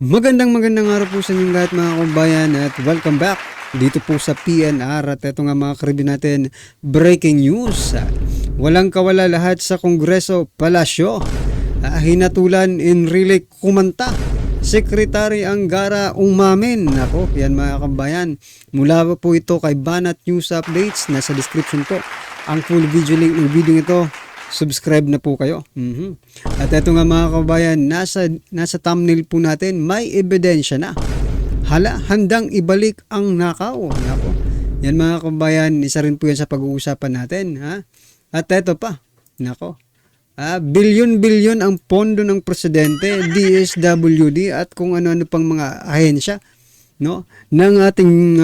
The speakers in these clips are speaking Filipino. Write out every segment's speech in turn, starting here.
Magandang araw po sa inyong lahat mga kabayan at welcome back dito po sa PNR at ito nga mga karibin natin, breaking news. Walang kawala lahat sa Kongreso Palasyo. Hinatulan Enrile Kumanta. Secretary Angara umamin. Ako, yan mga kabayan. Mula po ito kay Banat News Updates. Nasa description po ang full video link ng video ito. Subscribe na po kayo. At ito nga mga kabayan, nasa thumbnail po natin, may ebidensya na. Handang ibalik ang nakaw. Nako. Yan mga kabayan, isa rin po yan sa pag-uusapan natin. Ha? At ito pa, nako. Bilyon-bilyon ang pondo ng presidente, DSWD at kung ano-ano pang mga ahensya, no, ng ating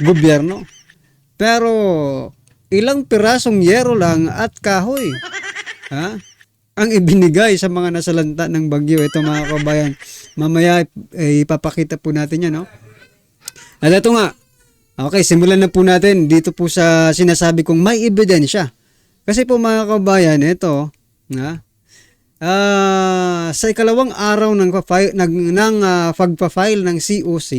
gobyerno. Pero ilang pirasong yero lang at kahoy ang ibinigay sa mga nasalanta ng bagyo. Ito mga kabayan, mamaya ipapakita po natin yan, no? At ito nga, okay, simulan na po natin dito po sa sinasabi kong may ebidensya. Kasi po mga kabayan, ito sa ikalawang araw ng pagpa-file ng COC,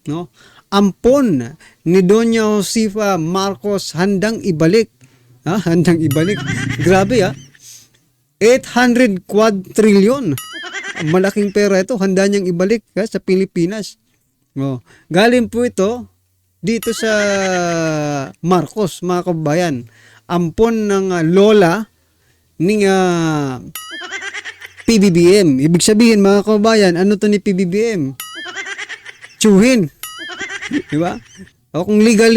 no, ampon ni Doña Josefa Marcos handang ibalik. Handang ibalik. Grabe 800 quadrillion. Malaking pera ito. Handa niyang ibalik sa Pilipinas. Galing po ito dito sa Marcos, mga kabayan. Ampon ng lola ni PBBM. Ibig sabihin mga kabayan, ano to ni PBBM? Tsuhin. Diba? O kung legal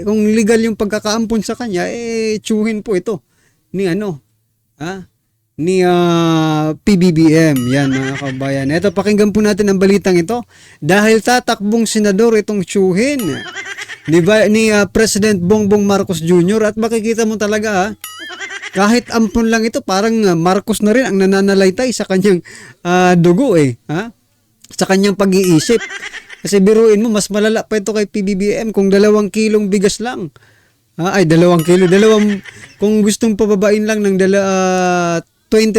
kung legal yung pagkakaampon sa kanya, tsuhin po ito ni PBBM. Yan mga kabayan. Ito, pakinggan po natin ang balitang ito. Dahil tatakbong senador itong tsuhin ni President Bongbong Marcos Jr. At makikita mo talaga kahit ampon lang ito, parang Marcos na rin ang nananalaytay sa kanyang dugo sa kanyang pag-iisip. Kasi biruin mo, mas malala pa ito kay PBBM kung 2 kilong bigas lang. 2 kilo. Kung gustong pababain lang ng 20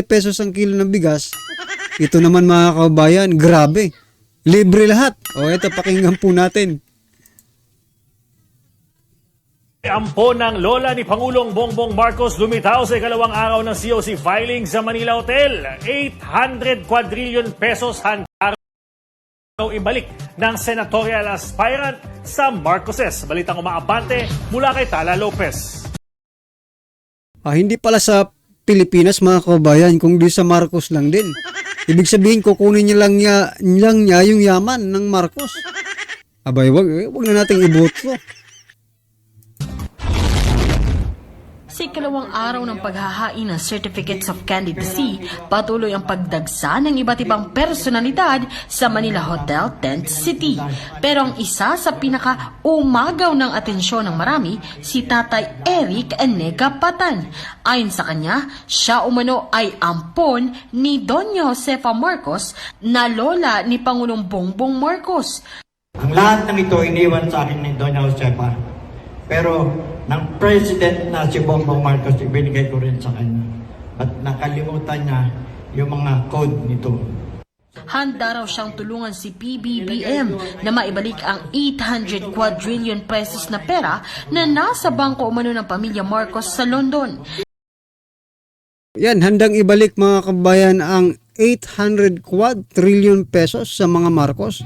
pesos ang kilo ng bigas, ito naman mga kabayan, grabe. Libre lahat. Ito, pakinggan po natin. Ampon ng lola ni Pangulong Bongbong Marcos lumitaw sa ikalawang araw ng COC filing sa Manila Hotel. 800 quadrillion pesos handa ibalik ng senatorial aspirant sa Marcoses. Balitang umaabante mula kay Tala Lopez. Hindi pala sa Pilipinas mga kabayan, kung di sa Marcos lang din. Ibig sabihin, kukunin niya lang niya yung yaman ng Marcos. Abay, wag na nating iboto. Sa ikalawang araw ng paghahain ng Certificates of Candidacy, patuloy ang pagdagsa ng iba't ibang personalidad sa Manila Hotel Tent City. Pero ang isa sa pinaka-umagaw ng atensyon ng marami, si Tatay Eric Negapatan. Ayon sa kanya, siya umano ay ampon ni Doña Josefa Marcos na lola ni Pangulong Bongbong Marcos. Ang lahat ng ito iniwan sa akin ni Doña Josefa. Pero ng President na si Bongbong Marcos, ibinigay ko rin sa kanya. At nakalimutan niya yung mga code nito. Handa raw siyang tulungan si PBBM na maibalik ang 800 quadrillion pesos na pera na nasa bangko umano ng pamilya Marcos sa London. Yan, handang ibalik mga kabayan ang 800 quadrillion pesos sa mga Marcos.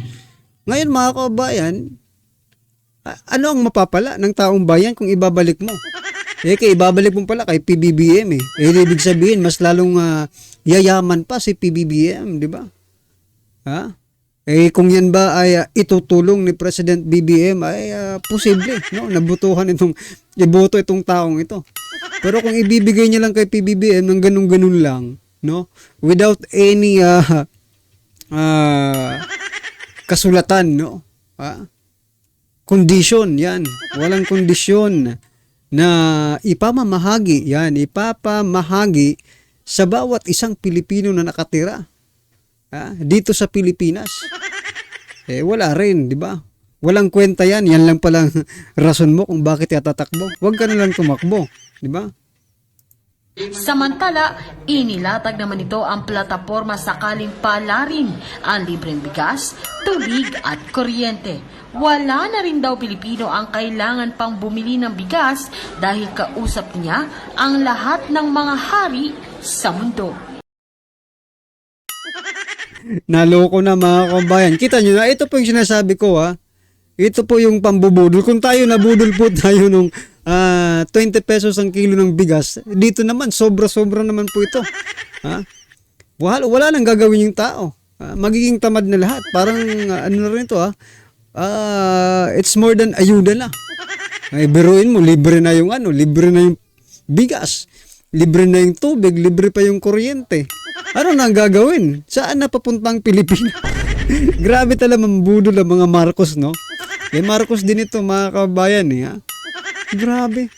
Ngayon mga kabayan, ano ang mapapala ng taong bayan kung ibabalik mo? Ibabalik mo pala kay PBBM ibig sabihin, mas lalong yayaman pa si PBBM, di ba? Kung yan ba ay itutulong ni President BBM, ay posible, no? Nabutuhan iboto itong taong ito. Pero kung ibibigay niya lang kay PBBM ng ganun-ganun lang, no? Without any kasulatan, no? Kondisyon, yan. Walang kondisyon na ipapamahagi sa bawat isang Pilipino na nakatira dito sa Pilipinas. Wala rin, di ba? Walang kwenta yan. Yan lang palang rason mo kung bakit tatakbo. Huwag ka na lang tumakbo, di ba? Samantala, inilatag naman ito ang plataporma sakaling palarin ang libreng bigas, tubig at kuryente. Wala na rin daw Pilipino ang kailangan pang bumili ng bigas dahil kausap niya ang lahat ng mga hari sa mundo. Naloko na mga kabayan. Kita nyo na, ito po yung sinasabi ko ha. Ito po yung pambubudol. Kung tayo nabudol po tayo nung 20 pesos ang kilo ng bigas, dito naman, sobra-sobra naman po ito. Ha? Wala nang gagawin yung tao. Magiging tamad na lahat. Parang ano na rin ito ha. It's more than ayuda na. Ay, biruin mo, libre na yung bigas. Libre na yung tubig, libre pa yung kuryente. Ano na ang gagawin? Saan na papunta ang Pilipinas? Grabe talaga mambudol ang mga Marcos, no? Marcos din ito, mga kabayan, ha? Grabe.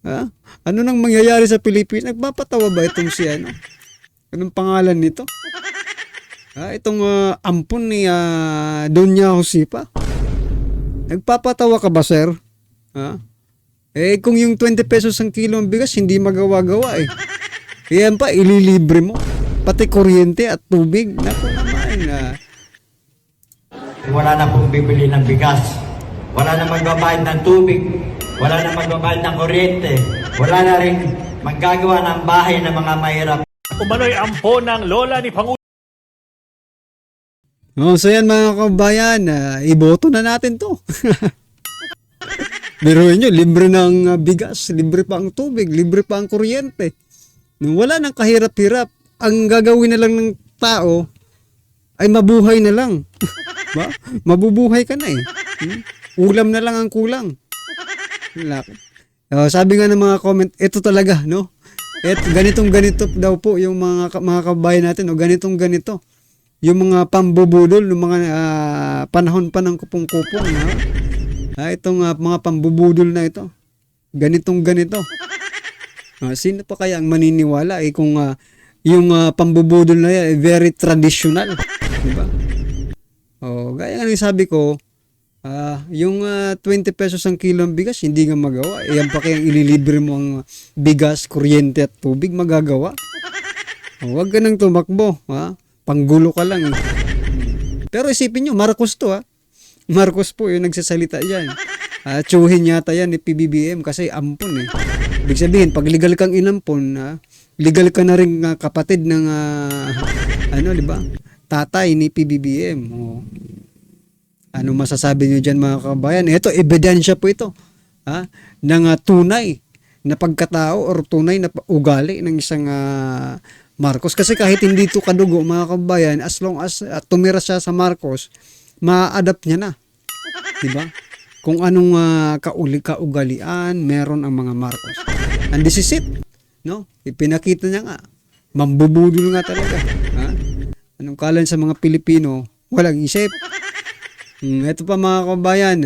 Ha? Ano nang mangyayari sa Pilipinas? Nagpapatawa ba itong si ano? Anong pangalan nito? Itong ampon ni Doña Josipa. Nagpapatawa ka ba, sir? Ha? Kung yung 20 pesos ang kilo ng bigas, hindi magawa-gawa eh. Yan pa, ililibre mo. Pati kuryente at tubig. Naku naman. Wala na pong bibili ng bigas. Wala na magbabayad ng tubig. Wala na magbabayad ng kuryente. Wala na rin maggagawa ng bahay ng mga mahirap. Umano'y ampon ng lola ni Pangulo So yan mga kabayan, iboto na natin to. Biruin nyo, libre ng bigas, libre pa ang tubig, libre pa ang kuryente. Wala nang kahirap-hirap. Ang gagawin na lang ng tao ay mabuhay na lang. Ba? Mabubuhay ka na eh. Ulam na lang ang kulang. Sabi nga ng mga comment, ito talaga, no? Ganito daw po yung mga kabayan natin, no? Ganito. Yung mga pambubudol, yung mga panahon pa ng kupong-kupong, no? Itong mga pambubudol na ito. Ganito. Sino pa kaya ang maniniwala kung yung pambubudol na yan very traditional, di ba? Gaya nga ng sabi ko, yung 20 pesos ang kilo ng bigas, hindi nga magawa. Yan pa kaya ililibre mo ang bigas, kuryente at tubig, magagawa. Huwag ka nang tumakbo, ha? Panggulo ka lang. Pero isipin nyo, Marcos to ha. Marcos po yung nagsasalita dyan. Tsuhin yata yan ni PBBM kasi ampon eh. Ibig sabihin, pag legal kang inampon, legal ka na rin kapatid ng di ba? Tatay ni PBBM. Ano masasabi nyo dyan mga kabayan? Ito, ebidensya po ito. Ng tunay na pagkatao or tunay na ugali ng isang Marcos. Kasi kahit hindi ito kadugo mga kabayan, as long as tumira siya sa Marcos, ma-adapt niya na. Diba? Kung anong kaugalian meron ang mga Marcos. And this is it. No? Ipinakita niya nga. Mambubudol nga talaga. Anong kalan sa mga Pilipino? Walang isip. Ito pa mga kabayan,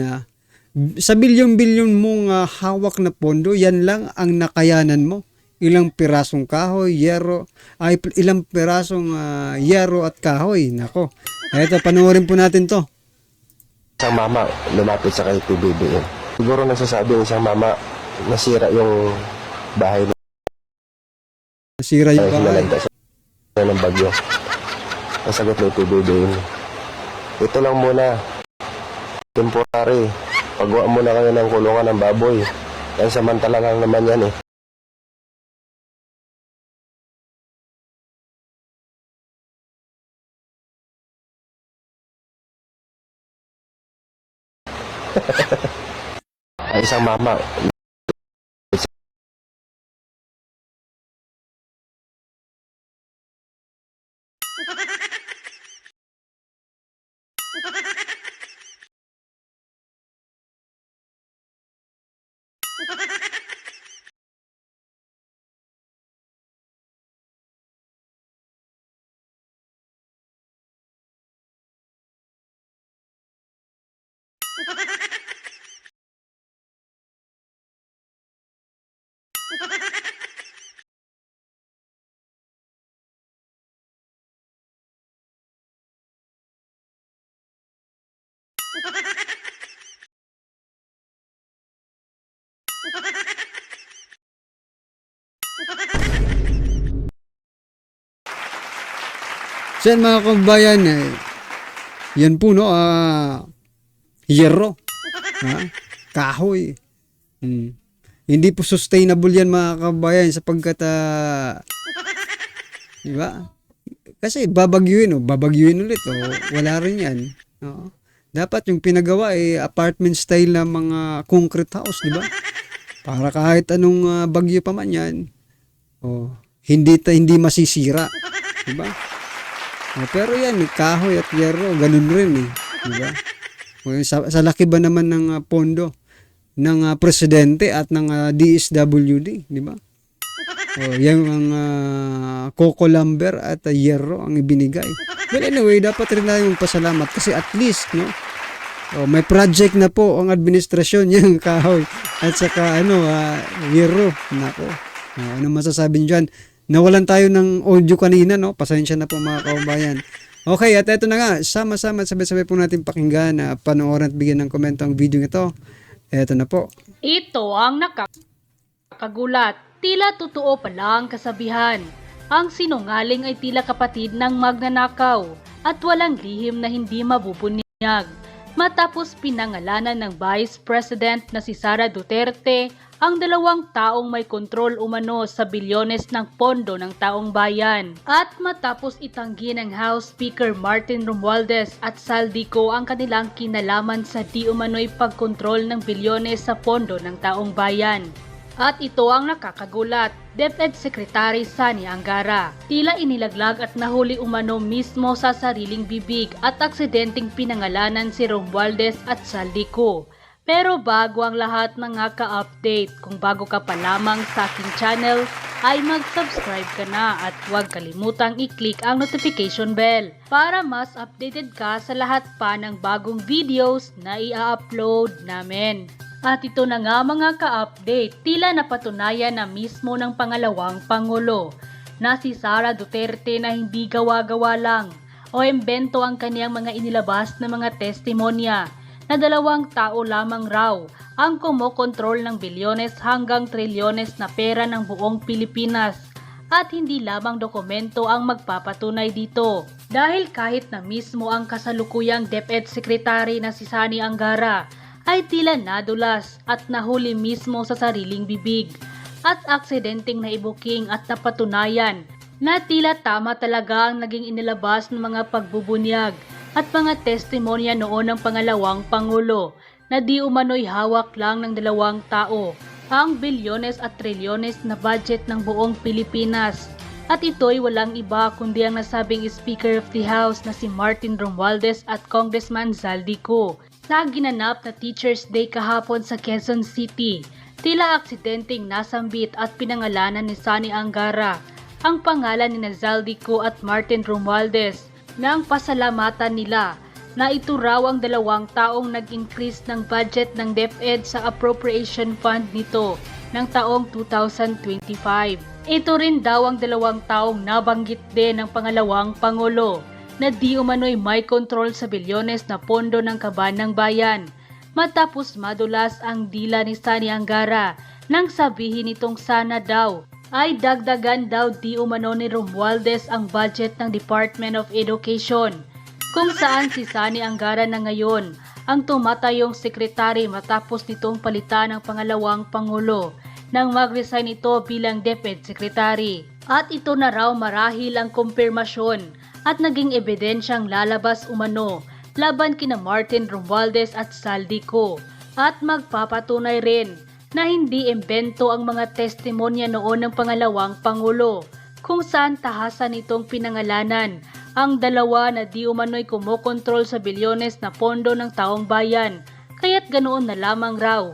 sa bilyon-bilyon mong hawak na pondo, yan lang ang nakayanan mo. Ilang pirasong kahoy, ilang pirasong yero at kahoy. Nako. Ito, panoorin po natin to. Isang mama lumapit sa kay PBBM. Siguro nagsasabi ng isang mama nasira yung bahay niya. Nasira yung bahay. Hinalanta siya ng bagyo. Ang sagot ng PBBM, ito lang muna. Temporary. Pagawa muna kayo ng kulungan ng baboy. Yan samantala lang naman yan eh. Ay isang mama So yan mga kabayan, yan po no, hierro, kahoy. Hindi po sustainable yan mga kabayan sapagkat, di ba? Kasi babagyuin ulit, wala rin yan. Dapat yung pinagawa apartment style na mga concrete house, di ba? Para kahit anong bagyo pa man yan, hindi masisira, di ba? Pero yan, kahoy at hierro, ganun rin di ba? Sa laki ba naman ng pondo ng presidente at ng DSWD, di ba? Yan ang coco lumber at hierro ang ibinigay. Well, anyway, dapat rin tayong pasalamat kasi at least, no? May project na po ang administrasyon yung kahoy at saka hierro. Nako. Ano masasabi niyo dyan? Nawalan tayo ng audio kanina, no? Pasensya na po mga kaubayan. Okay, at eto na nga, sama-sama at sabay-sabay po natin pakinggan, panoorin at bigyan ng komento ang video ito. Eto na po. Ito ang nakakagulat. Tila totoo pala ang kasabihan. Ang sinungaling ay tila kapatid ng magnanakaw at walang lihim na hindi mabubunyag. Matapos pinangalanan ng Vice President na si Sara Duterte ang 2 taong may kontrol umano sa bilyones ng pondo ng taong bayan. At matapos itanggi ng House Speaker Martin Romualdez at Saldico ang kanilang kinalaman sa di umano'y pagkontrol ng bilyones sa pondo ng taong bayan. At ito ang nakakagulat, DepEd Secretary Sani Angara. Tila inilaglag at nahuli umano mismo sa sariling bibig at aksidenteng pinangalanan si Romualdez at Saldico. Pero bago ang lahat mga ka-update, kung bago ka pa lamang sa aking channel, ay mag-subscribe ka na at huwag kalimutang i-click ang notification bell para mas updated ka sa lahat pa ng bagong videos na i-upload namin. At ito na nga mga ka-update, tila napatunayan na mismo ng pangalawang Pangulo na si Sara Duterte na hindi gawa-gawa lang o imbento ang kaniyang mga inilabas na mga testimonya na 2 tao lamang raw ang kumokontrol ng bilyones hanggang trilyones na pera ng buong Pilipinas at hindi lamang dokumento ang magpapatunay dito. Dahil kahit na mismo ang kasalukuyang DepEd Secretary na si Sani Angara ay tila nadulas at nahuli mismo sa sariling bibig at aksidenteng naibuking at napatunayan na tila tama talaga ang naging inilabas ng mga pagbubunyag at mga testimonya noon ng pangalawang Pangulo na di umano'y hawak lang ng 2 tao ang bilyones at trilyones na budget ng buong Pilipinas. At ito'y walang iba kundi ang nasabing Speaker of the House na si Martin Romualdez at Congressman Zaldico. Sa ginanap na Teachers Day kahapon sa Quezon City, tila aksidenteng nasambit at pinangalanan ni Sani Angara ang pangalan ni Zaldico at Martin Romualdez nang pasalamatan nila na ito raw ang 2 taong nag-increase ng budget ng DepEd sa appropriation fund nito ng taong 2025. Ito rin daw ang 2 taong nabanggit din ng pangalawang Pangulo na di umano'y may kontrol sa bilyones na pondo ng kaban ng bayan. Matapos madulas ang dila ni Sani Angara nang sabihin nitong sana daw ay dagdagan daw di umano ni Romualdez ang budget ng Department of Education, kung saan si Sani Angara na ngayon ang tumatayong sekretary matapos nitong palitan ng pangalawang Pangulo nang mag-resign ito bilang DepEd Secretary. At ito na raw marahil ang kumpirmasyon at naging ebidensyang lalabas umano laban kina Martin Romualdez at Saldico at magpapatunay rin na hindi imbento ang mga testimonya noon ng pangalawang Pangulo kung saan tahasan itong pinangalanan ang 2 na di umano'y kumokontrol sa bilyones na pondo ng taong bayan. Kaya't ganoon na lamang raw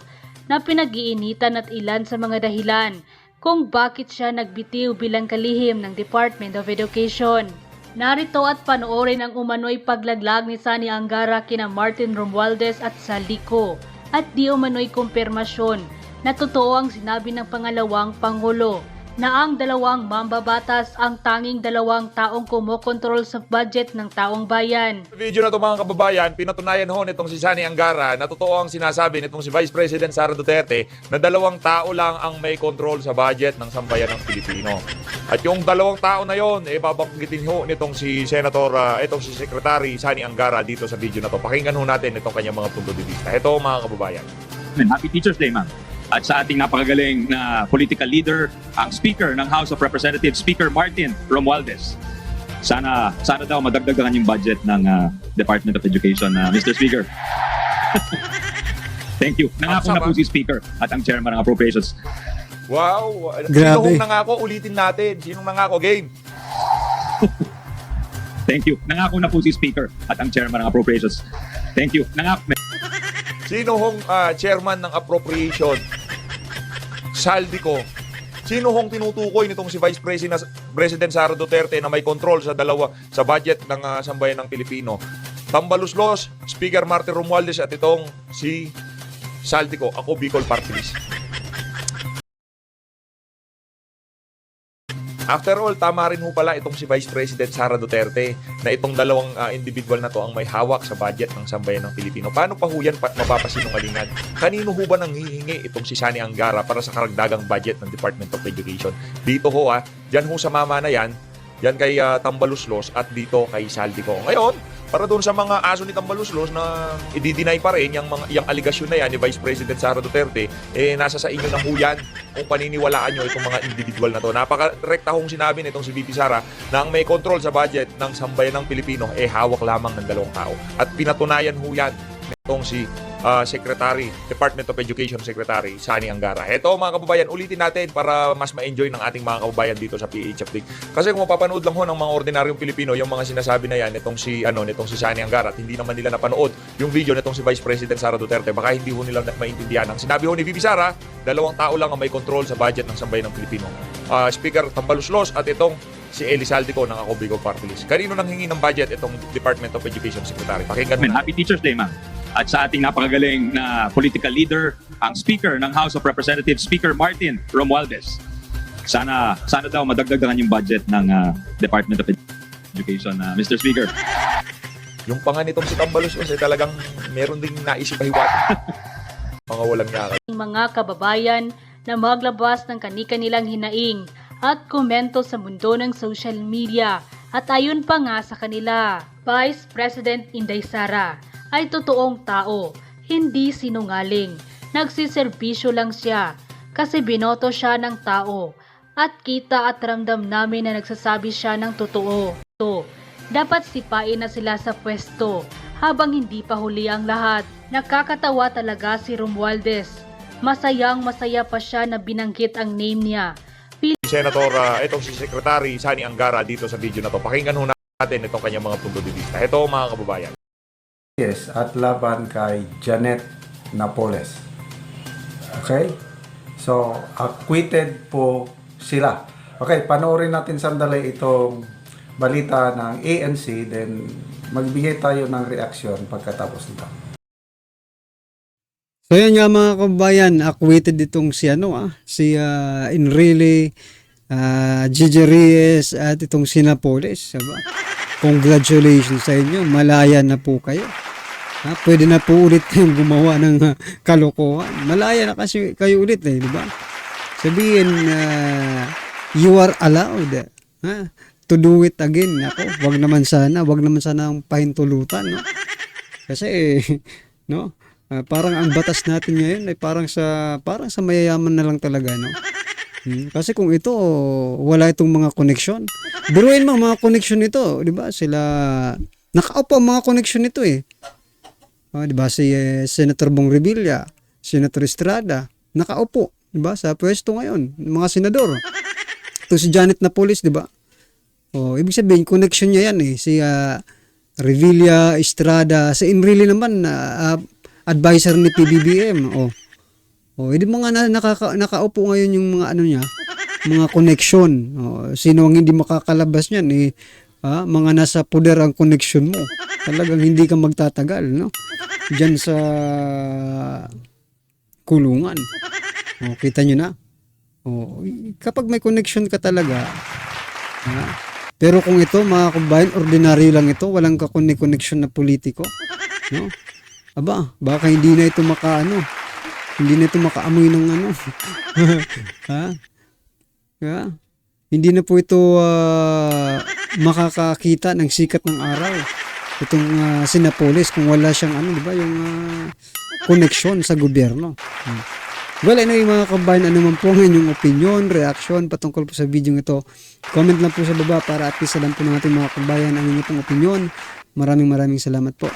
na pinag-iinitan at ilan sa mga dahilan kung bakit siya nagbitiw bilang kalihim ng Department of Education. Narito at panoorin ang umano'y paglaglag ni Sani Angara kina Martin Romualdez at Saldico at di umano'y kumpirmasyon na totoo ang sinabi ng pangalawang Pangulo na ang dalawang mambabatas ang tanging dalawang taong kumokontrol sa budget ng taong bayan. Sa video na ito mga kababayan, pinatunayan ho nitong si Sani Angara na totoo ang sinasabi nitong si Vice President Sara Duterte na dalawang tao lang ang may control sa budget ng sambayan ng Pilipino. At yung dalawang tao na yon, babanggitin ho nitong si Senator, itong si Secretary Sani Angara dito sa video na to. Pakinggan ho natin itong kanyang mga punto de vista. Ito mga kababayan. Happy Teacher's Day, ma'am. At sa ating napakagaling na political leader, ang Speaker ng House of Representatives, Speaker Martin Romualdez. Sana daw madagdagan yung budget ng Department of Education, Mr. Speaker. Thank you. Nangako na po si Speaker at ang Chairman ng Appropriations. Wow! Grabe. Sinong nangako? Ulitin natin. Sinong nangako? Game. Thank you. Nangako na po si Speaker at ang Chairman ng Appropriations. Thank you. Nangako. Sino hong chairman ng appropriation? Saldico. Sino hong tinutukoy nitong si Vice President Sara Duterte na may control sa budget ng sambayan ng Pilipino? Tambaluslos, Speaker Martin Romualdez at itong si Saldico. Ako Bicol Party List. After all, tama rin ho pala itong si Vice President Sara Duterte na itong dalawang individual na to ang may hawak sa budget ng sambayan ng Pilipino. Paano pa ho yan mapapasinungalingan? Kanino ho ba nang hihingi itong si Sani Angara para sa karagdagang budget ng Department of Education? Dito ho dyan ho sa mama na yan kay Tambaluslos at dito kay Saldico. Ngayon, para doon sa mga aso ni Tambaluslos na i-deny pa rin yung aligasyon na yan ni Vice President Sara Duterte, nasa sa inyo na ho yan kung paniniwalaan nyo itong mga individual na to. Napaka-rekta hong sinabi nitong si VP Sara na ang may control sa budget ng sambayan ng Pilipino hawak lamang ng dalawang tao. At pinatunayan ho yan nitong si Secretary, Department of Education Secretary Sani Angara. Ito mga kababayan, ulitin natin para mas ma-enjoy ng ating mga kababayan dito sa PH Update. Kasi kung mapapanood lang ho ng mga ordinaryong Pilipino yung mga sinasabi na yan nitong si Sani Angara at hindi naman nila napanood yung video nitong si Vice President Sara Duterte, baka hindi ho nila maintindihan. Ang sinabi ho ni VP Sara, dalawang tao lang ang may control sa budget ng sambayan ng Pilipino. Speaker Tambaluslos at itong si Eli Saldico ng Ako Bicol Party List. Kanino nang hingi ng budget itong Department of Education Secretary? Pakinggan mo. Happy Teacher's Day, ma'am. At sa ating napakagaling na political leader, ang Speaker ng House of Representatives, Speaker Martin Romualdez. Sana daw madagdagan yung budget ng Department of Education, Mr. Speaker. Yung pangan nitong si Tambaluslos talagang meron ding naisip pahiwatig. Mga walang yaka. Mga kababayan na maglabas ng kani-kanilang hinaing at komento sa mundo ng social media. At ayon pa nga sa kanila, Vice President Inday Sara ay totoong tao, hindi sinungaling. Nagsiservisyo lang siya kasi binoto siya ng tao at kita at ramdam namin na nagsasabi siya ng totoo. Dapat sipain na sila sa pwesto habang hindi pa huli ang lahat. Nakakatawa talaga si Romualdez. Masayang-masaya pa siya na binanggit ang name niya. Senator, itong si Secretary Sani Angara dito sa video na to. Pakinggan ho natin itong kanyang mga punto de vista. Ito mga kababayan. Yes, at laban kay Janet Napoles. Okay? So, acquitted po sila. Okay, panoorin natin sandali itong balita ng ANC, then magbigay tayo ng reaksyon pagkatapos nito. So yan nga mga kababayan, acquitted itong si Enrile, Gigi Reyes at itong si Napoles. Diba? Congratulations sa inyo, malaya na po kayo. Pwede na po ulit kayong gumawa ng kalokohan. Malaya na kasi kayo ulit di ba? Sabihin, you are allowed to do it again. Ako, wag naman sana ang pahintulutan, no? Kasi, no? Parang ang batas natin ngayon ay parang sa mayayaman na lang talaga, no? Kasi kung ito wala itong mga connection. Biruin mo mga connection nito, 'di ba? Sila nakaupo ang mga connection nito eh. 'Di ba si Senator Bong Revilla, Senator Estrada, nakaupo, 'di ba? Sa pwesto ngayon, mga senador. Ito si Janet Napoles, 'di ba? Ibig sabihin connection niya yan eh. Si Revilla, Estrada, si Enrile naman advisor ni PBBM. Hindi mga nakaupo ngayon yung mga niya, mga connection. Sino ang hindi makakalabas niyan mga nasa poder ang connection mo. Talagang hindi ka magtatagal, no? Diyan sa kulungan. Kita nyo na. Oh, kapag may connection ka talaga, ha? Pero kung ito, mga kabayan, ordinaryo lang ito, walang kakonek-connection na politiko, no? Aba, baka hindi na ito hindi na ito makaamoy ng ano. Ha? Ha? Hindi na po ito makakakita ng sikat ng araw. Itong si Napoles kung wala siyang di ba, yung connection sa gobyerno. Well, anyway mga kabayan, ano man po ang inyong opinion, reaction patungkol po sa video ito, comment lang po sa baba para at least alam po ng ating mga kabayan ang inyong pong opinion. Maraming salamat po.